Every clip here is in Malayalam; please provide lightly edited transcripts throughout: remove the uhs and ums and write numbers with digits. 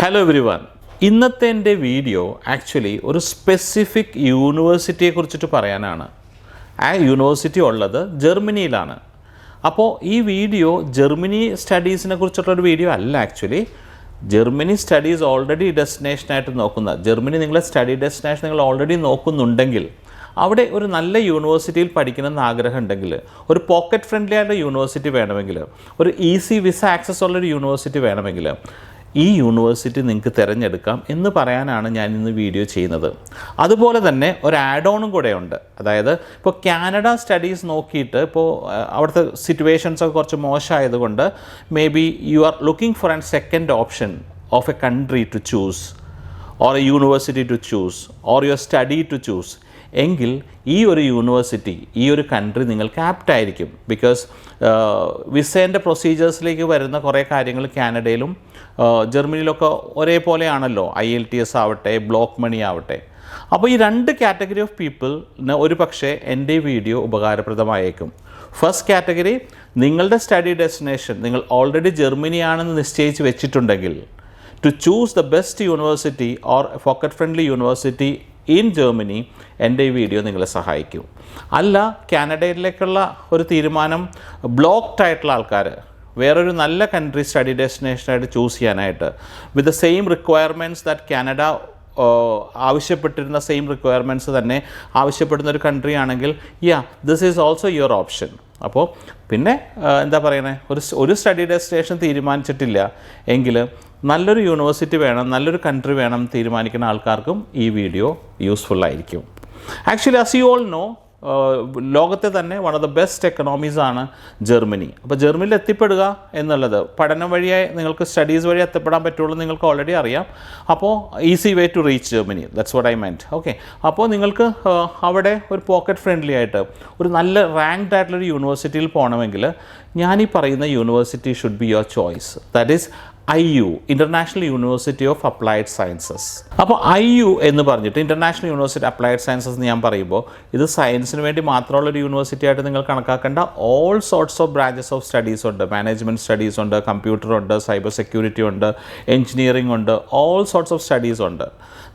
ഹലോ എവരിവൺ, ഇന്നത്തെ എൻ്റെ വീഡിയോ ആക്ച്വലി ഒരു സ്പെസിഫിക് യൂണിവേഴ്സിറ്റിയെ കുറിച്ചിട്ട് പറയാനാണ്. ആ യൂണിവേഴ്സിറ്റി ഉള്ളത് ജർമ്മനിയിലാണ്. അപ്പോൾ ഈ വീഡിയോ ജർമ്മനി സ്റ്റഡീസിനെ കുറിച്ചിട്ടുള്ളൊരു വീഡിയോ അല്ല. ആക്ച്വലി ജർമ്മനി സ്റ്റഡീസ് ഓൾറെഡി ഡെസ്റ്റിനേഷനായിട്ട് നോക്കുന്ന, ജർമ്മനി നിങ്ങളെ സ്റ്റഡി ഡെസ്റ്റിനേഷൻ നിങ്ങൾ ഓൾറെഡി നോക്കുന്നുണ്ടെങ്കിൽ, അവിടെ ഒരു നല്ല യൂണിവേഴ്സിറ്റിയിൽ പഠിക്കണമെന്ന് ആഗ്രഹം ഉണ്ടെങ്കിൽ, ഒരു പോക്കറ്റ് ഫ്രണ്ട്ലി ആയിട്ട് യൂണിവേഴ്സിറ്റി വേണമെങ്കിൽ, ഒരു ഈസി വിസ ആക്സസ് ഉള്ളൊരു യൂണിവേഴ്സിറ്റി വേണമെങ്കിൽ ഈ യൂണിവേഴ്സിറ്റി നിങ്ങൾക്ക് തിരഞ്ഞെടുക്കാം എന്ന് പറയാനാണ് ഞാൻ ഇന്ന് വീഡിയോ ചെയ്യുന്നത്. അതുപോലെ തന്നെ ഒരു ആഡ് ഓണും കൂടെ ഉണ്ട്. അതായത് ഇപ്പോൾ കാനഡ സ്റ്റഡീസ് നോക്കിയിട്ട് ഇപ്പോൾ അവിടുത്തെ സിറ്റുവേഷൻസൊക്കെ കുറച്ച് മോശമായതുകൊണ്ട് may be you are looking for an second option of a country to choose or a university to choose or your study to choose എങ്കിൽ ഈ ഒരു യൂണിവേഴ്സിറ്റി, ഈ ഒരു കൺട്രി നിങ്ങൾക്ക് ആപ്റ്റായിരിക്കും. ബിക്കോസ് വിസേൻ്റെ പ്രൊസീജിയേഴ്സിലേക്ക് വരുന്ന കുറേ കാര്യങ്ങൾ കാനഡയിലും ജർമ്മനിയിലൊക്കെ ഒരേപോലെയാണല്ലോ. IELTS ആവട്ടെ, ബ്ലോക്ക് മണി ആവട്ടെ. അപ്പോൾ ഈ രണ്ട് കാറ്റഗറി ഓഫ് പീപ്പിളിന് ഒരു പക്ഷേ എൻ്റെ വീഡിയോ ഉപകാരപ്രദമായേക്കും. ഫസ്റ്റ് കാറ്റഗറി, നിങ്ങളുടെ സ്റ്റഡി ഡെസ്റ്റിനേഷൻ നിങ്ങൾ ഓൾറെഡി ജർമ്മനിയാണെന്ന് നിശ്ചയിച്ച് വെച്ചിട്ടുണ്ടെങ്കിൽ, to choose the best university or pocket friendly university in Germany എൻ്റെ ഈ വീഡിയോ നിങ്ങളെ സഹായിക്കും. അല്ല, കാനഡയിലേക്കുള്ള ഒരു തീരുമാനം ബ്ലോക്ക്ഡ് ആയിട്ടുള്ള ആൾക്കാർ വേറൊരു നല്ല കൺട്രി സ്റ്റഡി ഡെസ്റ്റിനേഷനായിട്ട് ചൂസ് ചെയ്യാനായിട്ട് with the same requirements that Canada ആവശ്യപ്പെട്ടിരുന്ന സെയിം റിക്വയർമെൻറ്റ്സ് തന്നെ ആവശ്യപ്പെടുന്ന ഒരു കൺട്രി ആണെങ്കിൽ this is also your option. അപ്പോൾ പിന്നെ എന്താ പറയുന്നത്, ഒരു സ്റ്റഡി ഡെസ്റ്റിനേഷൻ തീരുമാനിച്ചിട്ടില്ല എങ്കിൽ നല്ലൊരു യൂണിവേഴ്സിറ്റി വേണം, നല്ലൊരു കൺട്രി വേണം തീരുമാനിക്കുന്ന ആൾക്കാർക്കും ഈ വീഡിയോ യൂസ്ഫുള്ളായിരിക്കും. Actually as you all know, ലോകത്തെ തന്നെ വൺ ഓഫ് ദ ബെസ്റ്റ് എക്കണോമീസാണ് ജർമ്മനി. അപ്പോൾ ജർമ്മനിയിൽ എത്തിപ്പെടുക എന്നുള്ളത് പഠനം വഴിയായി നിങ്ങൾക്ക് സ്റ്റഡീസ് വഴി എത്തിപ്പെടാൻ പറ്റുള്ളൂ നിങ്ങൾക്ക് ഓൾറെഡി അറിയാം. അപ്പോൾ easy way to reach Germany, that's what I meant. Okay, അപ്പോൾ നിങ്ങൾക്ക് അവിടെ ഒരു പോക്കറ്റ് ഫ്രണ്ട്ലി ആയിട്ട് ഒരു നല്ല റാങ്ക്ഡ് ആയിട്ടുള്ളൊരു യൂണിവേഴ്സിറ്റിയിൽ പോകണമെങ്കിൽ ഞാനീ പറയുന്ന university should be your choice. That is IU, international university of applied sciences. അപ്പോൾ IU എന്ന് പറഞ്ഞിട്ട് ഇൻ്റർനാഷണൽ യൂണിവേഴ്സിറ്റി അപ്ലൈഡ് സയൻസസ് എന്ന് ഞാൻ പറയുമ്പോൾ ഇത് സയൻസിന് വേണ്ടി മാത്രമുള്ളൊരു യൂണിവേഴ്സിറ്റി ആയിട്ട് നിങ്ങൾ കണക്കാക്കേണ്ട. All sorts of branches of studies ഉണ്ട്. മാനേജ്മെൻറ്റ് സ്റ്റഡീസ് ഉണ്ട്, കമ്പ്യൂട്ടർ ഉണ്ട്, സൈബർ സെക്യൂരിറ്റി ഉണ്ട്, എഞ്ചിനീയറിംഗ് ഉണ്ട്, ഓൾ സോർട്സ് ഓഫ് സ്റ്റഡീസ് ഉണ്ട്.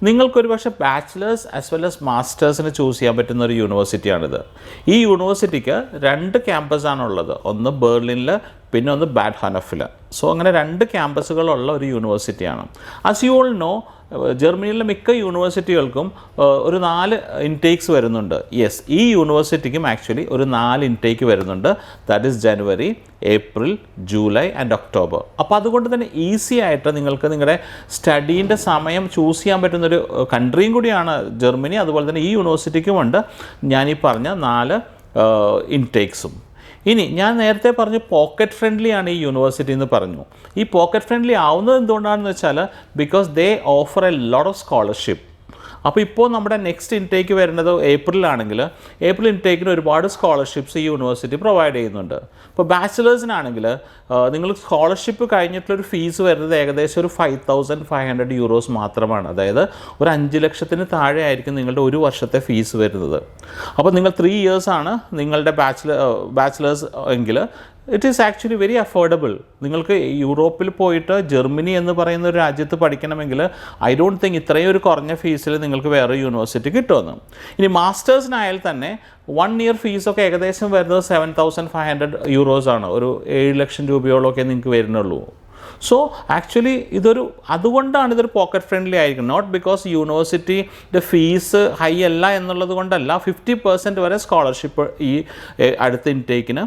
നിങ്ങൾക്കൊരു പക്ഷേ ബാച്ചിലേഴ്സ് ആസ് വെൽ ആസ് മാസ്റ്റേഴ്സിന് ചൂസ് ചെയ്യാൻ പറ്റുന്ന ഒരു യൂണിവേഴ്സിറ്റിയാണിത്. ഈ യൂണിവേഴ്സിറ്റിക്ക് 2 ക്യാമ്പസാണുള്ളത്. ഒന്ന് ബെർലിനിൽ, പിന്നെ ഒന്ന് ബാഡ് ഹനഫിൽ. സോ അങ്ങനെ 2 ക്യാമ്പസുകളുള്ള ഒരു യൂണിവേഴ്സിറ്റിയാണ്. ആസ് യു ഓൾ നോ, ജർമ്മനിയിലെ മിക്ക യൂണിവേഴ്സിറ്റികൾക്കും ഒരു 4 ഇൻടേക്സ് വരുന്നുണ്ട്. യെസ്, ഈ യൂണിവേഴ്സിറ്റിക്കും ആക്ച്വലി ഒരു 4 ഇൻടേക്ക് വരുന്നുണ്ട്. That is January, April, July and October. അപ്പോൾ അതുകൊണ്ട് തന്നെ ഈസി ആയിട്ട് നിങ്ങൾക്ക് നിങ്ങളുടെ സ്റ്റഡീൻ്റെ സമയം ചൂസ് ചെയ്യാൻ പറ്റുന്നൊരു കൺട്രിയും കൂടിയാണ് ജർമ്മനി. അതുപോലെ തന്നെ ഈ യൂണിവേഴ്സിറ്റിക്കുമുണ്ട് ഞാനീ പറഞ്ഞ 4 ഇൻടേക്സും. ഇനി ഞാൻ നേരത്തെ പറഞ്ഞു പോക്കറ്റ് ഫ്രണ്ട്ലി ആണ് ഈ യൂണിവേഴ്സിറ്റി എന്ന് പറഞ്ഞു. ഈ പോക്കറ്റ് ഫ്രണ്ട്ലി ആവുന്നത് എന്തുകൊണ്ടാണെന്ന് വെച്ചാൽ because they offer a lot of scholarship. അപ്പോൾ ഇപ്പോൾ നമ്മുടെ നെക്സ്റ്റ് ഇൻടേക്ക് വരുന്നത് ഏപ്രിലാണെങ്കിൽ ഏപ്രിൽ ഇൻടേക്കിന് ഒരുപാട് സ്കോളർഷിപ്സ് ഈ യൂണിവേഴ്സിറ്റി പ്രൊവൈഡ് ചെയ്യുന്നുണ്ട്. ഇപ്പോൾ ബാച്ചിലേഴ്സിനാണെങ്കിൽ നിങ്ങൾ സ്കോളർഷിപ്പ് കഴിഞ്ഞിട്ടുള്ളൊരു ഫീസ് വരുന്നത് ഏകദേശം ഒരു 5,500 യൂറോസ് മാത്രമാണ്. അതായത് ഒരു 5 ലക്ഷത്തിന് താഴെ ആയിരിക്കും നിങ്ങളുടെ ഒരു വർഷത്തെ ഫീസ് വരുന്നത്. അപ്പോൾ നിങ്ങൾ 3 ഇയേഴ്സാണ് നിങ്ങളുടെ ബാച്ചിലേഴ്സ് എങ്കിൽ it is actually very affordable. നിങ്ങൾക്ക് യൂറോപ്പിൽ പോയിട്ട് ജർമ്മനി എന്ന് പറയുന്ന ഒരു രാജ്യത്ത് പഠിക്കണമെങ്കിൽ ഐ ഡോണ്ട് തിങ്ക് ഇത്രയും ഒരു കുറഞ്ഞ ഫീസിൽ നിങ്ങൾക്ക് വേറെ യൂണിവേഴ്സിറ്റി കിട്ടുമെന്ന്. ഇനി മാസ്റ്റേഴ്സിനായാൽ തന്നെ 1 ഇയർ ഫീസൊക്കെ ഏകദേശം വരുന്നത് 7,500 യൂറോസ് ആണ്. ഒരു 7 ലക്ഷം രൂപയോളമൊക്കെ നിങ്ങൾക്ക് വരുന്നുള്ളൂ. സോ ആക്ച്വലി അതുകൊണ്ടാണ് ഇതൊരു പോക്കറ്റ് ഫ്രണ്ട്ലി ആയിരിക്കും. നോട്ട് ബിക്കോസ് യൂണിവേഴ്സിറ്റിയുടെ ഫീസ് ഹൈ അല്ല എന്നുള്ളത് കൊണ്ടല്ല. 50% വരെ സ്കോളർഷിപ്പ് ഈ അടുത്ത ഇൻടേക്കിന്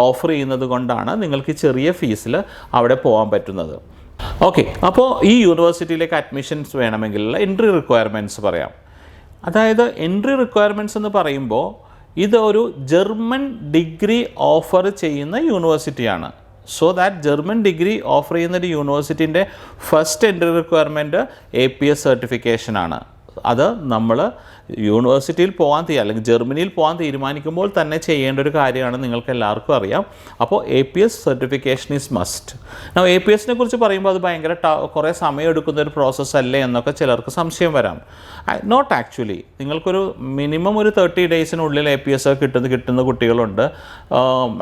ഓഫർ ചെയ്യുന്നത് കൊണ്ടാണ് നിങ്ങൾക്ക് ചെറിയ ഫീസിൽ അവിടെ പോകാൻ പറ്റുന്നത്. ഓക്കെ, അപ്പോൾ ഈ യൂണിവേഴ്സിറ്റിയിലേക്ക് അഡ്മിഷൻസ് വേണമെങ്കിലുള്ള എൻട്രി റിക്വയർമെൻറ്റ്സ് പറയാം. അതായത് എൻട്രി റിക്വയർമെൻറ്റ്സ് എന്ന് പറയുമ്പോൾ ഇതൊരു ജർമ്മൻ ഡിഗ്രി ഓഫർ ചെയ്യുന്ന യൂണിവേഴ്സിറ്റിയാണ്. So that German degree offer ചെയ്യുന്നൊരു യൂണിവേഴ്സിറ്റിൻ്റെ ഫസ്റ്റ് എൻട്രി റിക്വയർമെൻറ്റ് APS സർട്ടിഫിക്കേഷനാണ്. അത് നമ്മൾ യൂണിവേഴ്സിറ്റിയിൽ പോകാൻ അല്ലെങ്കിൽ ജർമ്മനിയിൽ പോകാൻ തീരുമാനിക്കുമ്പോൾ തന്നെ ചെയ്യേണ്ട ഒരു കാര്യമാണ്, നിങ്ങൾക്ക് എല്ലാവർക്കും അറിയാം. അപ്പോൾ APS certification is must. APS കുറിച്ച് പറയുമ്പോൾ അത് ഭയങ്കര കുറേ സമയം എടുക്കുന്ന ഒരു പ്രോസസ്സ് അല്ലേ എന്നൊക്കെ ചിലർക്ക് സംശയം വരാം. Not actually. നിങ്ങൾക്കൊരു മിനിമം ഒരു 30 ഡേയ്സിനുള്ളിൽ APS കിട്ടുന്ന കുട്ടികളുണ്ട്.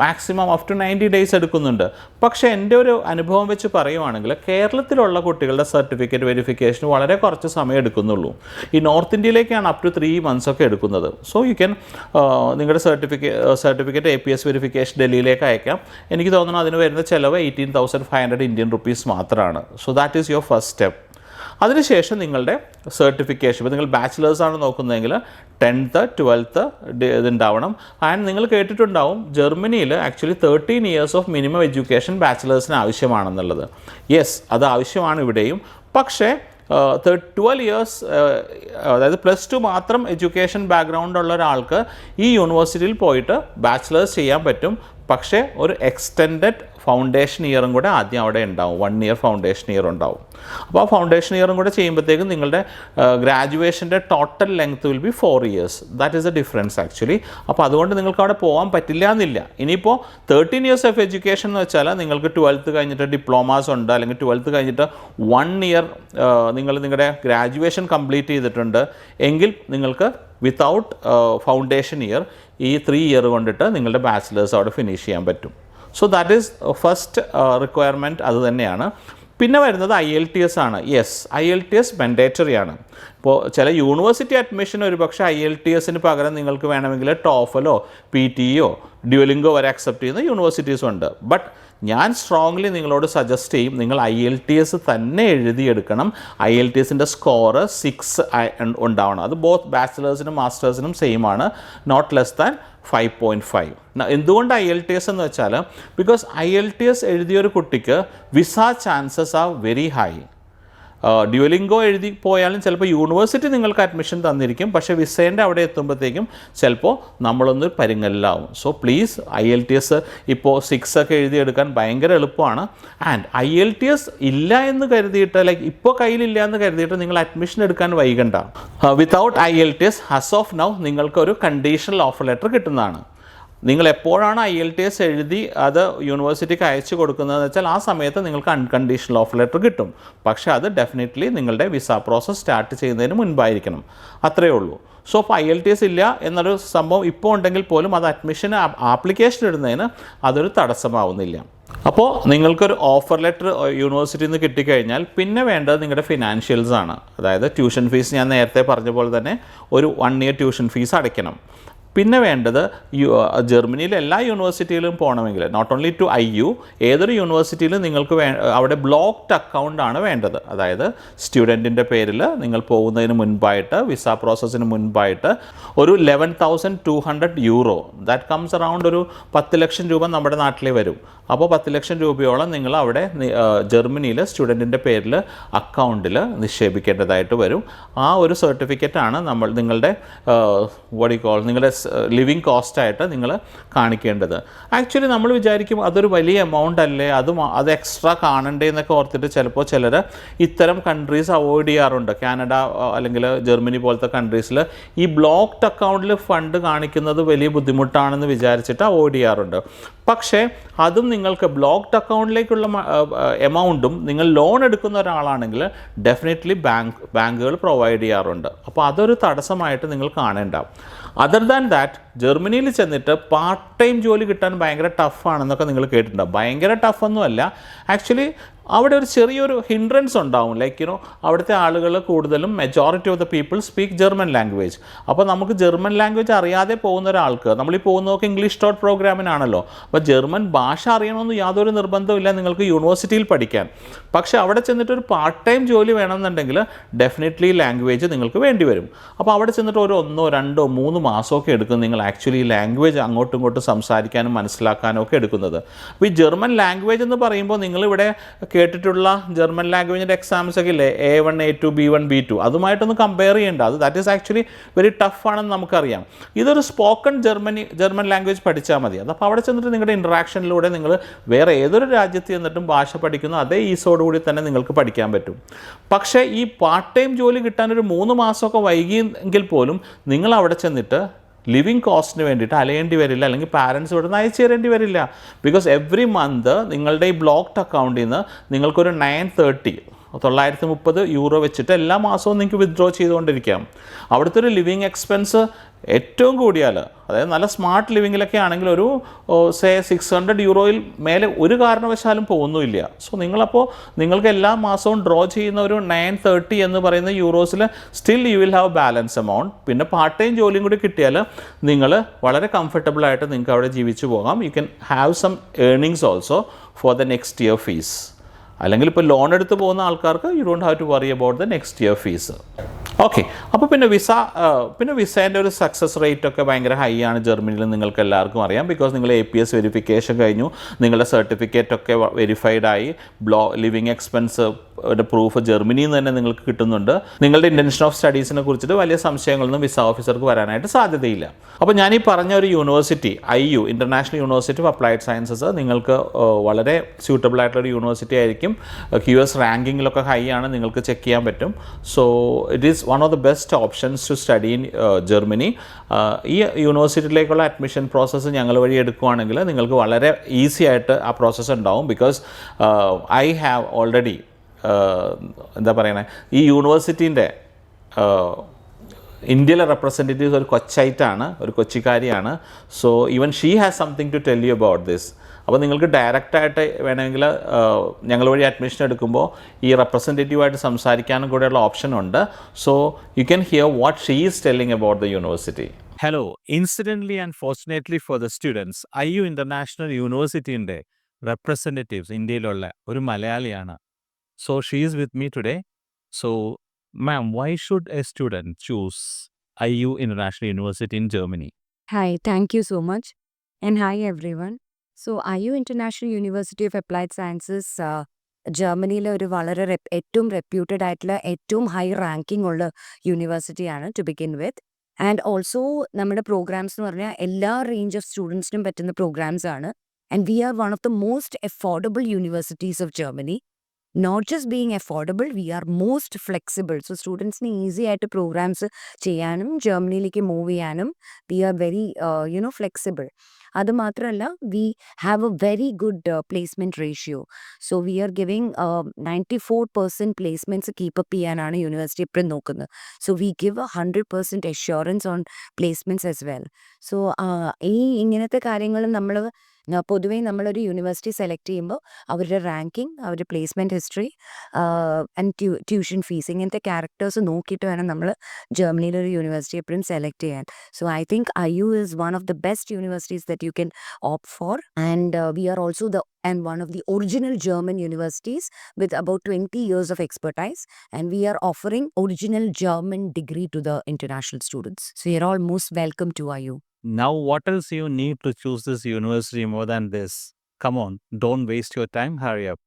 മാക്സിമം അപ് ടു 90 ഡേയ്സ് എടുക്കുന്നുണ്ട്. പക്ഷേ എൻ്റെ ഒരു അനുഭവം വെച്ച് പറയുവാണെങ്കിൽ കേരളത്തിലുള്ള കുട്ടികളുടെ സർട്ടിഫിക്കറ്റ് വെരിഫിക്കേഷന് വളരെ കുറച്ച് സമയം എടുക്കുന്നുള്ളൂ. ഈ നോർത്ത് ഇന്ത്യയിലേക്കാണ് അപ് ടു 3 months ഒക്കെ എടുക്കുന്നത്. സോ യു ക്യാൻ നിങ്ങളുടെ സർട്ടിഫിക്കറ്റ് APS വെരിഫിക്കേഷൻ ഡൽഹിയിലേക്ക് അയക്കാം. എനിക്ക് തോന്നുന്നു അതിന് വരുന്ന ചിലവ് 18,500 ഇന്ത്യൻ റുപ്പീസ് മാത്രമാണ്. So that is your first step. അതിനുശേഷം നിങ്ങളുടെ സർട്ടിഫിക്കേഷൻ, ഇപ്പോൾ നിങ്ങൾ ബാച്ചിലേഴ്സാണ് നോക്കുന്നതെങ്കിൽ 10th 12th ഇതുണ്ടാവണം. ആൻഡ് നിങ്ങൾ കേട്ടിട്ടുണ്ടാവും ജർമ്മനിയിൽ actually 13 years of minimum education ബാച്ചിലേഴ്സിന് ആവശ്യമാണെന്നുള്ളത്. യെസ്, അത് ആവശ്യമാണ് ഇവിടെയും. പക്ഷേ 12 years അതായത് +2 മാത്രം എഡ്യൂക്കേഷൻ ബാക്ക്ഗ്രൗണ്ട് ഉള്ള ഒരാൾക്ക് ഈ യൂണിവേഴ്സിറ്റിയിൽ പോയിട്ട് ബാച്ചിലേഴ്സ് ചെയ്യാൻ പറ്റും. പക്ഷേ ഒരു എക്സ്റ്റെൻഡഡ് ഫൗണ്ടേഷൻ ഇയറും കൂടെ ആദ്യം അവിടെ ഉണ്ടാവും. 1 year ഫൗണ്ടേഷൻ ഇയർ ഉണ്ടാവും. അപ്പോൾ ആ ഫൗണ്ടേഷൻ ഇയറും കൂടെ ചെയ്യുമ്പോഴത്തേക്കും നിങ്ങളുടെ ഗ്രാജുവേഷൻ്റെ total length will be 4 years. That is a difference actually. അപ്പോൾ അതുകൊണ്ട് നിങ്ങൾക്ക് അവിടെ പോകാൻ പറ്റില്ല എന്നില്ല. ഇനിയിപ്പോൾ 13 years ഓഫ് എഡ്യൂക്കേഷൻ എന്ന് വെച്ചാൽ നിങ്ങൾക്ക് 12th കഴിഞ്ഞിട്ട് ഡിപ്ലോമാസ് ഉണ്ട്, അല്ലെങ്കിൽ 12th കഴിഞ്ഞിട്ട് 1 year നിങ്ങൾ നിങ്ങളുടെ ഗ്രാജുവേഷൻ കംപ്ലീറ്റ് ചെയ്തിട്ടുണ്ട് എങ്കിൽ നിങ്ങൾക്ക് വിത്തൗട്ട് ഫൗണ്ടേഷൻ ഇയർ ഈ 3 year കൊണ്ടിട്ട് നിങ്ങളുടെ ബാച്ചിലേഴ്സ് അവിടെ ഫിനിഷ് ചെയ്യാൻ പറ്റും. So that is first requirement. അത് തന്നെയാണ്. പിന്നെ വരുന്നത് IELTS ആണ്. യെസ്, IELTS മാൻഡേറ്ററി ആണ്. ഇപ്പോൾ ചില യൂണിവേഴ്സിറ്റി അഡ്മിഷൻ ഒരു പക്ഷേ IELTSന് പകരം നിങ്ങൾക്ക് വേണമെങ്കിൽ ടോഫലോ PTEയോ ഡ്യുവലിംഗോ വരെ അക്സെപ്റ്റ് ചെയ്യുന്ന യൂണിവേഴ്സിറ്റീസും ഉണ്ട്. ബട്ട് ഞാൻ സ്ട്രോങ്ലി നിങ്ങളോട് സജസ്റ്റ് ചെയ്യും, നിങ്ങൾ IELTS തന്നെ എഴുതിയെടുക്കണം. IELTSൻ്റെ സ്കോറ് 6 ഉണ്ടാവണം. അത് ബോത്ത് ബാച്ചിലേഴ്സിനും മാസ്റ്റേഴ്സിനും സെയിം ആണ്, നോട്ട് ലെസ് ദാൻ 5.5. എന്തുകൊണ്ട് IELTS എന്ന് വെച്ചാൽ ബിക്കോസ് IELTS എഴുതിയൊരു കുട്ടിക്ക് visa chances are very high. Duolingo എഴുതി പോയാലും ചിലപ്പോൾ യൂണിവേഴ്സിറ്റി നിങ്ങൾക്ക് അഡ്മിഷൻ തന്നിരിക്കും, പക്ഷേ വിസേൻ്റെ അവിടെ എത്തുമ്പോഴത്തേക്കും ചിലപ്പോൾ നമ്മളൊന്ന് പരിങ്ങലിലാവും. സോ പ്ലീസ് IELTS ഇപ്പോൾ 6 ഒക്കെ എഴുതിയെടുക്കാൻ ഭയങ്കര എളുപ്പമാണ്. ആൻഡ് IELTS ഇല്ല എന്ന് കരുതിയിട്ട്, ലൈക്ക് ഇപ്പോൾ കയ്യിലില്ല എന്ന് കരുതിയിട്ട് നിങ്ങൾ അഡ്മിഷൻ എടുക്കാൻ വൈകണ്ട. Without IELTS as of now നിങ്ങൾക്കൊരു കണ്ടീഷണൽ ഓഫർ ലെറ്റർ കിട്ടുന്നതാണ്. നിങ്ങൾ എപ്പോഴാണ് IELTS എഴുതി അത് യൂണിവേഴ്സിറ്റിക്ക് അയച്ചു കൊടുക്കുന്നതെന്ന് വെച്ചാൽ ആ സമയത്ത് നിങ്ങൾക്ക് അൺകണ്ടീഷണൽ ഓഫർ ലെറ്റർ കിട്ടും. പക്ഷേ അത് ഡെഫിനറ്റ്ലി നിങ്ങളുടെ വിസ പ്രോസസ്സ് സ്റ്റാർട്ട് ചെയ്യുന്നതിന് മുൻപായിരിക്കണം. അത്രയേ ഉള്ളൂ. സോ ഇപ്പോൾ IELTS ഇല്ല എന്നൊരു സംഭവം ഇപ്പോൾ ഉണ്ടെങ്കിൽ പോലും അത് അഡ്മിഷൻ ആപ്ലിക്കേഷൻ ഇടുന്നതിന് അതൊരു തടസ്സമാവുന്നില്ല. അപ്പോൾ നിങ്ങൾക്കൊരു ഓഫർ ലെറ്റർ യൂണിവേഴ്സിറ്റിയിൽ നിന്ന് കിട്ടിക്കഴിഞ്ഞാൽ പിന്നെ വേണ്ടത് നിങ്ങളുടെ ഫിനാൻഷ്യൽസ് ആണ്. അതായത് ട്യൂഷൻ ഫീസ് ഞാൻ നേരത്തെ പറഞ്ഞ പോലെ തന്നെ ഒരു 1 year ട്യൂഷൻ ഫീസ് അടയ്ക്കണം. പിന്നെ വേണ്ടത് ജർമ്മനിയിലെ എല്ലാ യൂണിവേഴ്സിറ്റിയിലും പോകണമെങ്കിൽ നോട്ട് ഓൺലി ടു IU, ഏതൊരു യൂണിവേഴ്സിറ്റിയിലും നിങ്ങൾക്ക് അവിടെ ബ്ലോക്ക്ഡ് അക്കൗണ്ടാണ് വേണ്ടത്. അതായത് സ്റ്റുഡൻറ്റിൻ്റെ പേരിൽ നിങ്ങൾ പോകുന്നതിന് മുൻപായിട്ട്, വിസ പ്രോസസ്സിന് മുൻപായിട്ട് ഒരു 11,200 euro, ദാറ്റ് കംസ് അറൗണ്ട് ഒരു 10 ലക്ഷം രൂപ നമ്മുടെ നാട്ടിൽ വരും. അപ്പോൾ 10 ലക്ഷം രൂപയോളം നിങ്ങൾ അവിടെ ജർമ്മനിയിൽ സ്റ്റുഡൻറ്റിൻ്റെ പേരിൽ അക്കൗണ്ടിൽ നിക്ഷേപിക്കേണ്ടതായിട്ട് വരും. ആ ഒരു സർട്ടിഫിക്കറ്റാണ് നിങ്ങളുടെ നിങ്ങളുടെ ലിവിങ് കോസ്റ്റായിട്ട് നിങ്ങൾ കാണിക്കേണ്ടത്. ആക്ച്വലി നമ്മൾ വിചാരിക്കും അതൊരു വലിയ എമൗണ്ട് അല്ലേ, അത് എക്സ്ട്രാ കാണണ്ടേ എന്നൊക്കെ ഓർത്തിട്ട് ചിലപ്പോൾ ചിലർ ഇത്തരം കൺട്രീസ് അവോയ്ഡ് ചെയ്യാറുണ്ട്. കാനഡ അല്ലെങ്കിൽ ജർമ്മനി പോലത്തെ കൺട്രീസിൽ ഈ ബ്ലോക്ക്ഡ് അക്കൗണ്ടിൽ ഫണ്ട് കാണിക്കുന്നത് വലിയ ബുദ്ധിമുട്ടാണെന്ന് വിചാരിച്ചിട്ട് അവോയ്ഡ് ചെയ്യാറുണ്ട്. പക്ഷേ അതും നിങ്ങൾക്ക് ബ്ലോക്ക്ഡ് അക്കൗണ്ടിലേക്കുള്ള എമൗണ്ടും നിങ്ങൾ ലോൺ എടുക്കുന്ന ഒരാളാണെങ്കിൽ ഡെഫിനറ്റ്ലി ബാങ്കുകൾ പ്രൊവൈഡ് ചെയ്യാറുണ്ട്. അപ്പോൾ അതൊരു തടസ്സമായിട്ട് നിങ്ങൾ കാണേണ്ട. അതർ ദാൻ ദാറ്റ് ജർമ്മനിയിൽ ചെന്നിട്ട് പാർട്ട് ടൈം ജോലി കിട്ടാൻ ഭയങ്കര ടഫാണെന്നൊക്കെ നിങ്ങൾ കേട്ടിട്ടുണ്ടാവും. ഭയങ്കര ടഫൊന്നുമല്ല ആക്ച്വലി. അവിടെ ഒരു ചെറിയൊരു ഹിൻഡ്രൻസ് ഉണ്ടാവും. ലൈക്ക് അവിടുത്തെ ആളുകൾ കൂടുതലും majority of the people speak German language. അപ്പോൾ നമുക്ക് ജർമ്മൻ ലാംഗ്വേജ് അറിയാതെ പോകുന്ന ഒരാൾക്ക്, നമ്മളീ പോകുന്നതൊക്കെ ഇംഗ്ലീഷ് ഡോട്ട് പ്രോഗ്രാമിനാണല്ലോ, അപ്പോൾ ജർമ്മൻ ഭാഷ അറിയണമെന്ന് യാതൊരു നിർബന്ധമില്ല നിങ്ങൾക്ക് യൂണിവേഴ്സിറ്റിയിൽ പഠിക്കാൻ. പക്ഷേ അവിടെ ചെന്നിട്ട് ഒരു പാർട്ട് ടൈം ജോലി വേണമെന്നുണ്ടെങ്കിൽ ഡെഫിനറ്റ്ലി ലാംഗ്വേജ് നിങ്ങൾക്ക് വേണ്ടി വരും. അപ്പോൾ അവിടെ ചെന്നിട്ട് ഒരു 1, 2, 3 മാസമൊക്കെ എടുക്കും നിങ്ങൾ ആക്ച്വലി ലാംഗ്വേജ് അങ്ങോട്ടും ഇങ്ങോട്ടും സംസാരിക്കാനും മനസ്സിലാക്കാനും ഒക്കെ എടുക്കുന്നത്. അപ്പോൾ ഈ ജർമ്മൻ ലാംഗ്വേജ് എന്ന് പറയുമ്പോൾ നിങ്ങളിവിടെ കേട്ടിട്ടുള്ള ജർമ്മൻ ലാംഗ്വേജിൻ്റെ എക്സാംസ് ഒക്കെ ഇല്ലേ, A1 A2 B1 B2, അതുമായിട്ടൊന്ന് കമ്പയർ ചെയ്യേണ്ട. That is actually very tough ആണെന്ന് നമുക്കറിയാം. ഇതൊരു സ്പോക്കൺ ജർമ്മൻ ലാംഗ്വേജ് പഠിച്ചാൽ മതി. അതപ്പോൾ അവിടെ ചെന്നിട്ട് നിങ്ങളുടെ ഇൻട്രാക്ഷനിലൂടെ നിങ്ങൾ വേറെ ഏതൊരു രാജ്യത്ത് ചെന്നിട്ടും ഭാഷ പഠിക്കുന്ന അതേ ഈസോടുകൂടി തന്നെ നിങ്ങൾക്ക് പഠിക്കാൻ പറ്റും. പക്ഷേ ഈ പാർട്ട് ടൈം ജോലി കിട്ടാനൊരു 3 മാസമൊക്കെ വൈകിയെങ്കിൽ പോലും നിങ്ങൾ അവിടെ ചെന്നിട്ട് ലിവിങ് കോസ്റ്റിന് വേണ്ടിയിട്ട് അലയേണ്ടി വരില്ല, അല്ലെങ്കിൽ പാരൻസ് ഇവിടെ നിന്ന് അയച്ചു തരേണ്ടി വരില്ല. ബിക്കോസ് എവറി മന്ത് നിങ്ങളുടെ ഈ ബ്ലോക്ക്ഡ് അക്കൗണ്ടിൽ നിന്ന് നിങ്ങൾക്കൊരു 930 യൂറോ വെച്ചിട്ട് എല്ലാ മാസവും നിങ്ങൾക്ക് വിത്ഡ്രോ ചെയ്തുകൊണ്ടിരിക്കാം. അവിടുത്തെ ഒരു ലിവിങ് എക്സ്പെൻസ് ഏറ്റവും കൂടിയാൽ, അതായത് നല്ല സ്മാർട്ട് ലിവിങ്ങിലൊക്കെ ആണെങ്കിൽ ഒരു 600 യൂറോയിൽ മേലെ ഒരു കാരണവശാലും പോകുന്നുമില്ല. സോ നിങ്ങൾക്ക് എല്ലാ മാസവും ഡ്രോ ചെയ്യുന്ന ഒരു 930 എന്ന് പറയുന്ന യൂറോസിൽ still you will have balance amount. പിന്നെ പാർട്ട് ടൈം ജോലിയും കൂടി കിട്ടിയാൽ നിങ്ങൾ വളരെ കംഫർട്ടബിളായിട്ട് നിങ്ങൾക്ക് അവിടെ ജീവിച്ചു പോകാം. You can have some earnings also for the next year fees. അല്ലെങ്കിൽ ഇപ്പോൾ ലോൺ എടുത്ത് പോകുന്ന ആൾക്കാർക്ക് you don't have to worry about the next year fees. Okay, അപ്പോൾ പിന്നെ വിസേൻ്റെ ഒരു സക്സസ് റേറ്റ് ഒക്കെ ഭയങ്കര ഹൈ ആണ് ജർമ്മനിയിൽ, നിങ്ങൾക്ക് എല്ലാവർക്കും അറിയാം. ബിക്കോസ് നിങ്ങൾ APS വെരിഫിക്കേഷൻ കഴിഞ്ഞു, നിങ്ങളുടെ സർട്ടിഫിക്കറ്റ് ഒക്കെ വെരിഫൈഡായി, ലിവിങ് എക്സ്പെൻസ് പ്രൂഫ് ജർമ്മനിയിൽ നിന്ന് തന്നെ നിങ്ങൾക്ക് കിട്ടുന്നുണ്ട്. നിങ്ങളുടെ ഇൻറ്റൻഷൻ ഓഫ് സ്റ്റഡീസിനെ കുറിച്ചിട്ട് വലിയ സംശയങ്ങളൊന്നും വിസ ഓഫീസർക്ക് വരാനായിട്ട് സാധ്യതയില്ല. അപ്പോൾ ഞാൻ ഈ പറഞ്ഞ ഒരു university IU international university of applied sciences നിങ്ങൾക്ക് വളരെ സ്യൂട്ടബിൾ ആയിട്ടുള്ളൊരു യൂണിവേഴ്സിറ്റി ആയിരിക്കും. QS റാങ്കിങ്ങിലൊക്കെ ഹൈ ആണ്, നിങ്ങൾക്ക് ചെക്ക് ചെയ്യാൻ പറ്റും. So it is one of the best options to study in Germany. ഈ യൂണിവേഴ്സിറ്റിയിലേക്കുള്ള അഡ്മിഷൻ പ്രോസസ്സ് ഞങ്ങൾ വഴി എടുക്കുകയാണെങ്കിൽ നിങ്ങൾക്ക് വളരെ ഈസി ആയിട്ട് ആ പ്രോസസ്സ് ഉണ്ടാവും. ബിക്കോസ് ഐ ഹാവ് ഓൾറെഡി എന്താ പറയണേ, ഈ യൂണിവേഴ്സിറ്റീൻ്റെ ഇന്ത്യയിലെ റെപ്രസെൻറ്റേറ്റീവ്സ് ഒരു കൊച്ചായിട്ടാണ്, ഒരു കൊച്ചിക്കാരിയാണ്. So even she has something to tell you about this. അപ്പോൾ നിങ്ങൾക്ക് ഡയറക്റ്റായിട്ട് വേണമെങ്കിൽ ഞങ്ങൾ വഴി അഡ്മിഷൻ എടുക്കുമ്പോൾ ഈ റെപ്രസെൻറ്റേറ്റീവായിട്ട് സംസാരിക്കാനും കൂടെയുള്ള ഓപ്ഷൻ ഉണ്ട്. So you can hear what she is telling about the university. Hello. Incidentally and fortunately for the students, IU International University inde representatives ഇന്ത്യയിലുള്ള ഒരു മലയാളിയാണ്. So she is with me today. So ma'am, why should a student choose IU International University in Germany? Hi, thank you so much. And hi everyone. So IU International University of Applied Sciences ജർമ്മനിയിലെ ഒരു വളരെ ഏറ്റവും റെപ്യൂട്ടഡ് ആയിട്ടുള്ള ഏറ്റവും ഹൈ റാങ്കിങ് ഉള്ള യൂണിവേഴ്സിറ്റിയാണ് to begin with. And also നമ്മുടെ പ്രോഗ്രാംസ് എന്ന് പറഞ്ഞാൽ എല്ലാ റേഞ്ച് ഓഫ് സ്റ്റുഡൻസിനും പറ്റുന്ന പ്രോഗ്രാംസ് ആണ്. And we are one of the most affordable universities of Germany. Not just being affordable, we are most flexible. So സ്റ്റുഡൻസിന് ഈസി ആയിട്ട് പ്രോഗ്രാംസ് ചെയ്യാനും ജർമ്മനിയിലേക്ക് മൂവ് ചെയ്യാനും വി ആർ വെരി ഫ്ലെക്സിബിൾ. അതുമാത്രമല്ല, we have a very good placement ratio. So we are giving 94% placements keep up ചെയ്യാനാണ് യൂണിവേഴ്സിറ്റി എപ്പോഴും നോക്കുന്നത്. So we give 100% assurance on placements as well. So ഇങ്ങനത്തെ കാര്യങ്ങൾ പൊതുവേ നമ്മളൊരു യൂണിവേഴ്സിറ്റി സെലക്ട് ചെയ്യുമ്പോൾ അവരുടെ റാങ്കിങ്, അവരുടെ placement history and tuition fees, ഇങ്ങനത്തെ ക്യാരക്ടേഴ്സ് നോക്കിയിട്ട് വേണം നമ്മൾ ജർമ്മനിയിലൊരു യൂണിവേഴ്സിറ്റി എപ്പോഴും സെലക്ട് ചെയ്യാൻ. So I think IU is one of the best universities that you can opt for, and we are also one of the original German universities with about 20 years of expertise, and we are offering original German degree to the international students. So you're all most welcome to IU. Now, what else you need to choose this university more than this? Come on, don't waste your time, hurry up.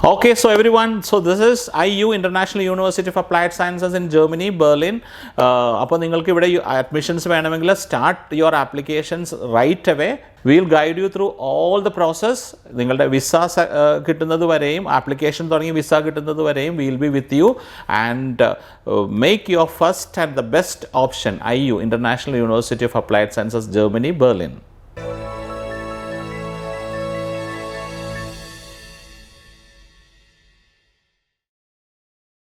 Okay, so everyone, so this is IU International University of Applied Sciences in Germany, Berlin. അപ്പോൾ നിങ്ങൾക്ക് ഇവിടെ അഡ്മിഷൻസ് വേണമെങ്കിൽ start your applications right away. Will guide you through all the process. നിങ്ങളുടെ വിസ കിട്ടുന്നത് വരെയും, ആപ്ലിക്കേഷൻ തുടങ്ങി വിസ കിട്ടുന്നത് വരെയും will be with you and make your first and the best option IU International University of Applied Sciences, Germany, Berlin.